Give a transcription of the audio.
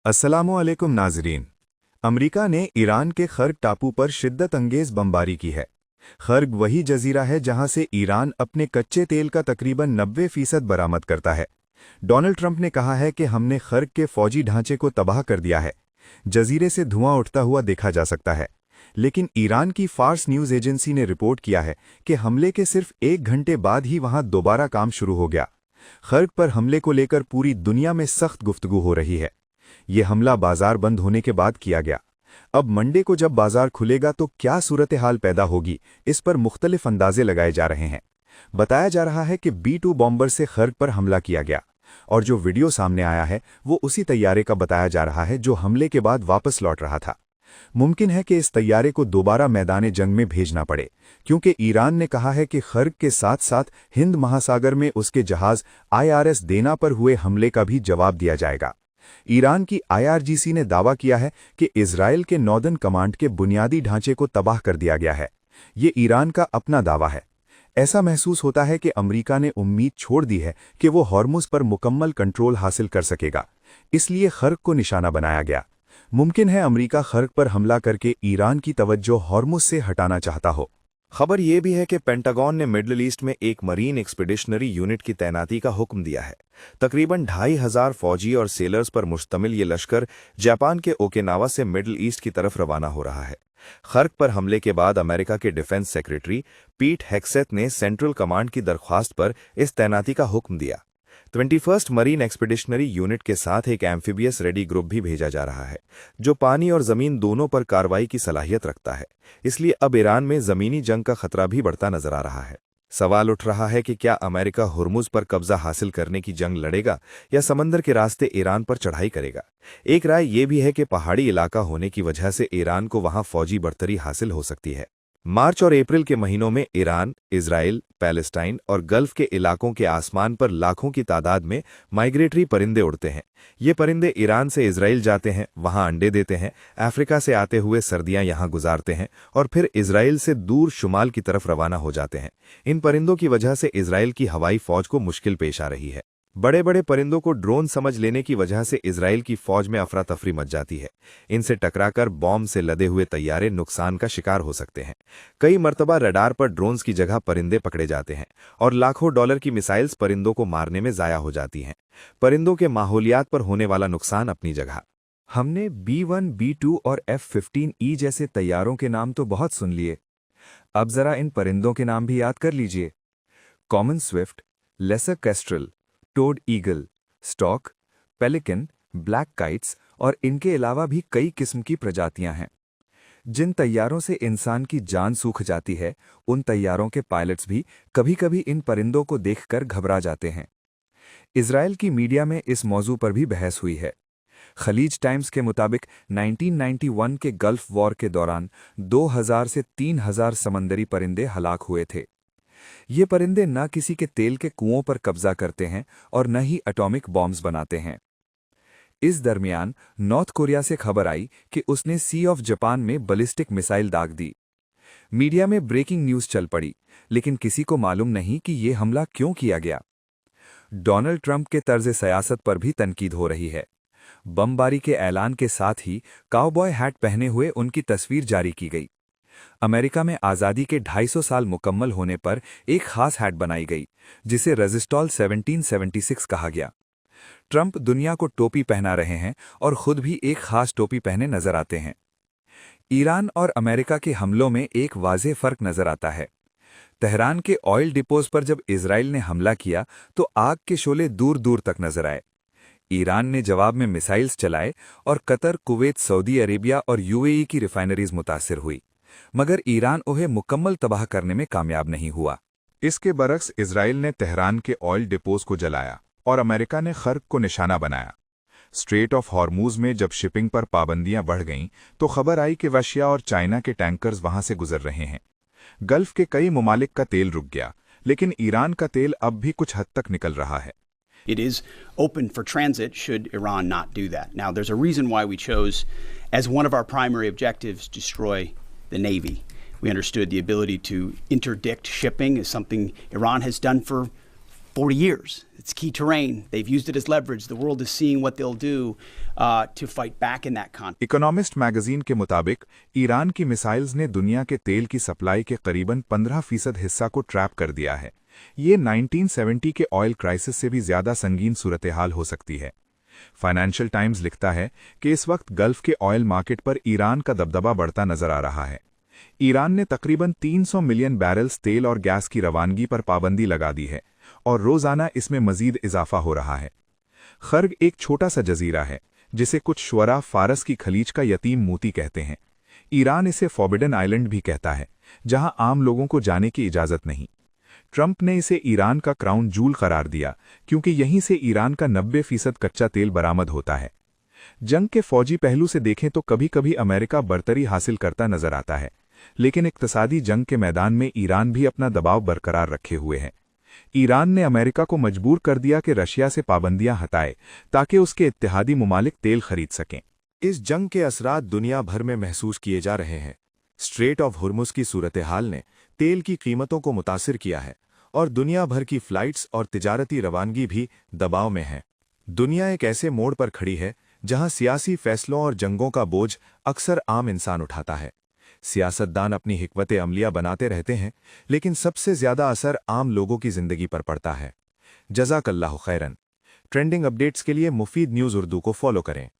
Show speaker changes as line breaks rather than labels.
अस्सलामुअलैकुम नाजरीन। अमेरिका ने ईरान के खर्ग टापू पर शिद्दत अंगेज बमबारी की है। खर्ग वही जजीरा है जहां से ईरान अपने कच्चे तेल का तकरीबन 90% बरामद करता है। डोनाल्ड ट्रंप ने कहा है कि हमने खर्ग के फौजी ढांचे को तबाह कर दिया है। जजीरे से धुआं उठता हुआ देखा जा सकता है। लेकिन ईरान की फार्स न्यूज़ एजेंसी ने रिपोर्ट किया है कि हमले के सिर्फ 1 घंटे बाद ही वहां दोबारा काम शुरू हो गया। खर्ग पर हमले को लेकर पूरी दुनिया में सख्त गुफ्तगू हो रही है। ये हमला बाजार बंद होने के बाद किया गया। अब मंडे को जब बाजार खुलेगा तो क्या सूरत हाल पैदा होगी, इस पर मुख्तलिफ अंदाजे लगाए जा रहे हैं। बताया जा रहा है कि B-2 बॉम्बर से खर्ग पर हमला किया गया और जो वीडियो सामने आया है वो उसी तैयारे का बताया जा रहा है जो हमले के बाद वापस लौट रहा था। मुमकिन है कि इस तैयारे को दोबारा मैदान जंग में भेजना पड़े, क्योंकि ईरान ने कहा है कि खर्ग के साथ साथ हिंद महासागर में उसके जहाज IRS देना पर हुए हमले का भी जवाब दिया जाएगा। ईरान की IRGC ने दावा किया है कि इजराइल के नॉर्दर्न कमांड के बुनियादी ढांचे को तबाह कर दिया गया है। ये ईरान का अपना दावा है। ऐसा महसूस होता है कि अमेरिका ने उम्मीद छोड़ दी है कि वो हॉर्मुज पर मुकम्मल कंट्रोल हासिल कर सकेगा, इसलिए खर्ग को निशाना बनाया गया। मुमकिन है अमेरिका खर्ग पर हमला करके ईरान की तवज्जो हॉर्मुज से हटाना चाहता हो।
खबर यह भी है कि पेंटागन ने मिडल ईस्ट में एक मरीन एक्सपीडिशनरी यूनिट की तैनाती का हुक्म दिया है। तकरीबन 2500 फौजी और सेलर्स पर मुश्तमिल ये लश्कर जापान के ओकिनावा से मिडल ईस्ट की तरफ रवाना हो रहा है। खर्ग पर हमले के बाद अमेरिका के डिफेंस सेक्रेटरी पीट हेग्सेथ ने सेंट्रल कमांड की दरख्वास्त पर इस तैनाती का हुक्म दिया। 21st मरीन एक्सपीडिशनरी यूनिट के साथ एक एम्फीबियस रेडी ग्रुप भी भेजा जा रहा है, जो पानी और जमीन दोनों पर कार्रवाई की सलाहियत रखता है। इसलिए अब ईरान में जमीनी जंग का खतरा भी बढ़ता नजर आ रहा है। सवाल उठ रहा है कि क्या अमेरिका हुर्मुज पर कब्जा हासिल करने की जंग लड़ेगा या समंदर के रास्ते ईरान पर चढ़ाई करेगा। एक राय यह भी है कि पहाड़ी इलाका होने की वजह से ईरान को वहां फौजी बढ़तरी हासिल हो सकती है। मार्च और अप्रैल के महीनों में ईरान, इजराइल, पैलेस्टाइन और गल्फ के इलाकों के आसमान पर लाखों की तादाद में माइग्रेटरी परिंदे उड़ते हैं। ये परिंदे ईरान से इजराइल जाते हैं, वहां अंडे देते हैं, अफ्रीका से आते हुए सर्दियां यहां गुजारते हैं और फिर इजराइल से दूर शुमाल की तरफ रवाना हो जाते हैं। इन परिंदों की वजह से इजराइल की हवाई फौज को मुश्किल पेश आ रही है। बड़े बड़े परिंदों को ड्रोन समझ लेने की वजह से इजराइल की फौज में अफरा तफरी मच जाती है। इनसे टकराकर बॉम्ब से लदे हुए तैयारे नुकसान का शिकार हो सकते हैं। कई मर्तबा रडार पर ड्रोन्स की जगह परिंदे पकड़े जाते हैं और लाखों डॉलर की मिसाइल्स परिंदों को मारने में जाया हो जाती हैं। परिंदों के माहौलियात पर होने वाला नुकसान अपनी जगह।
हमने B-1, B-2 और F-15E जैसे तैयारों के नाम तो बहुत सुन लिए। अब जरा इन परिंदों के नाम भी याद कर लीजिए। Common swift, lesser kestrel, toad eagle, stork, pelican, black kites और इनके अलावा भी कई किस्म की प्रजातियां हैं। जिन तैयारों से इंसान की जान सूख जाती है, उन तैयारों के पायलट्स भी कभी-कभी इन परिंदों को देखकर घबरा जाते हैं। इजराइल की मीडिया में इस मौजू पर भी बहस हुई है। खलीज टाइम्स के मुताबिक 1991 के गल्फ वॉर के दौरान 2000 से 3000 समंदरी परिंदे हलाक हुए थे। ये परिंदे न किसी के तेल के कुओं पर कब्जा करते हैं और न ही एटॉमिक बॉम्ब्स बनाते हैं। इस दरमियान नॉर्थ कोरिया से खबर आई कि उसने सी ऑफ जापान में बैलिस्टिक मिसाइल दाग दी। मीडिया में ब्रेकिंग न्यूज़ चल पड़ी, लेकिन किसी को मालूम नहीं कि यह हमला क्यों किया गया। डोनाल्ड ट्रंप के तर्ज सियासत पर भी तनकीद हो रही है। बमबारी के ऐलान के साथ ही काउबॉय हैट पहने हुए उनकी तस्वीर जारी की गई। अमेरिका में आज़ादी के 250 साल मुकम्मल होने पर एक खास हैट बनाई गई, जिसे रेजिस्टॉल 1776 कहा गया। ट्रंप दुनिया को टोपी पहना रहे हैं और खुद भी एक खास टोपी पहने नजर आते हैं। ईरान और अमेरिका के हमलों में एक वाज़ेह फर्क नजर आता है। तेहरान के ऑयल डिपोज पर जब इजराइल ने हमला किया तो आग के शोले दूर दूर तक नजर आए। ईरान ने जवाब में मिसाइल्स चलाए और कतर, कुवैत, सऊदी अरेबिया और UAE की रिफाइनरीज मुतासिर हुई, मगर ईरान उन्हें मुकम्मल तबाह करने में कामयाब नहीं हुआ।
इसके बरक्स इजराइल ने तेहरान के ऑयल डिपोज को जलाया और अमेरिका ने खर्ग को निशाना बनाया। स्ट्रेट ऑफ हॉर्मूज में जब शिपिंग पर पाबंदियां बढ़ गईं तो खबर आई कि रशिया और चाइना के टैंकर्स वहां से गुजर रहे हैं। गल्फ के कई ममालिक का तेल रुक गया, लेकिन ईरान का तेल अब भी कुछ हद तक निकल रहा है।
It is open for transit should Iran not do that. Now, there's a reason why we chose, as one of our primary objectives, destroy the Navy. We understood the ability to interdict shipping is something Iran has done for 40 years. It's key terrain. They've used it as leverage. The world is seeing what they'll do to fight back in that conflict.
Economist magazine के मुताबिक Iran की missiles ने दुनिया के तेल की supply के करीबन 15% हिस्सा को ट्रैप कर दिया है। ये 1970 के ऑयल क्राइसिस से भी ज्यादा संगीन सूरत-ए-हाल हो सकती है। फाइनेंशियल टाइम्स लिखता है कि इस वक्त गल्फ के ऑयल मार्केट पर ईरान का दबदबा बढ़ता नजर आ रहा है। ईरान ने तकरीबन 300 मिलियन बैरल्स तेल और गैस की रवानगी पर पाबंदी लगा दी है और रोजाना इसमें मजीद इजाफा हो रहा है। खर्ग एक छोटा सा जजीरा है जिसे कुछ शुअरा फारस की खलीज का यतीम मोती कहते हैं। ईरान इसे फॉरबिडन आइलैंड भी कहता है, जहां आम लोगों को जाने की इजाजत नहीं। ट्रंप ने इसे ईरान का क्राउन जूल करार दिया क्योंकि यहीं से ईरान का 90% कच्चा तेल बरामद होता है। जंग के फौजी पहलू से देखें तो कभी कभी अमेरिका बरतरी हासिल करता नजर आता है, लेकिन इक्तसादी जंग के मैदान में ईरान भी अपना दबाव बरकरार रखे हुए है। ईरान ने अमेरिका को मजबूर कर दिया कि रशिया से पाबंदियां हटाए ताकि उसके इत्तेहादी मुमालिक तेल खरीद सकें।
इस जंग के असरात दुनिया भर में महसूस किए जा रहे हैं। स्ट्रेट ऑफ हुर्मुज की सूरत-ए-हाल ने तेल की कीमतों को मुतासिर किया है और दुनिया भर की फ्लाइट्स और तिजारती रवानगी भी दबाव में है। दुनिया एक ऐसे मोड़ पर खड़ी है जहां सियासी फैसलों और जंगों का बोझ अक्सर आम इंसान उठाता है। सियासतदान अपनी हिकमत अमलिया बनाते रहते हैं, लेकिन सबसे ज्यादा असर आम लोगों की जिंदगी पर पड़ता है। जज़ाकल्लाहु खैरन। ट्रेंडिंग अपडेट्स के लिए मुफीद न्यूज़ उर्दू को फॉलो करें।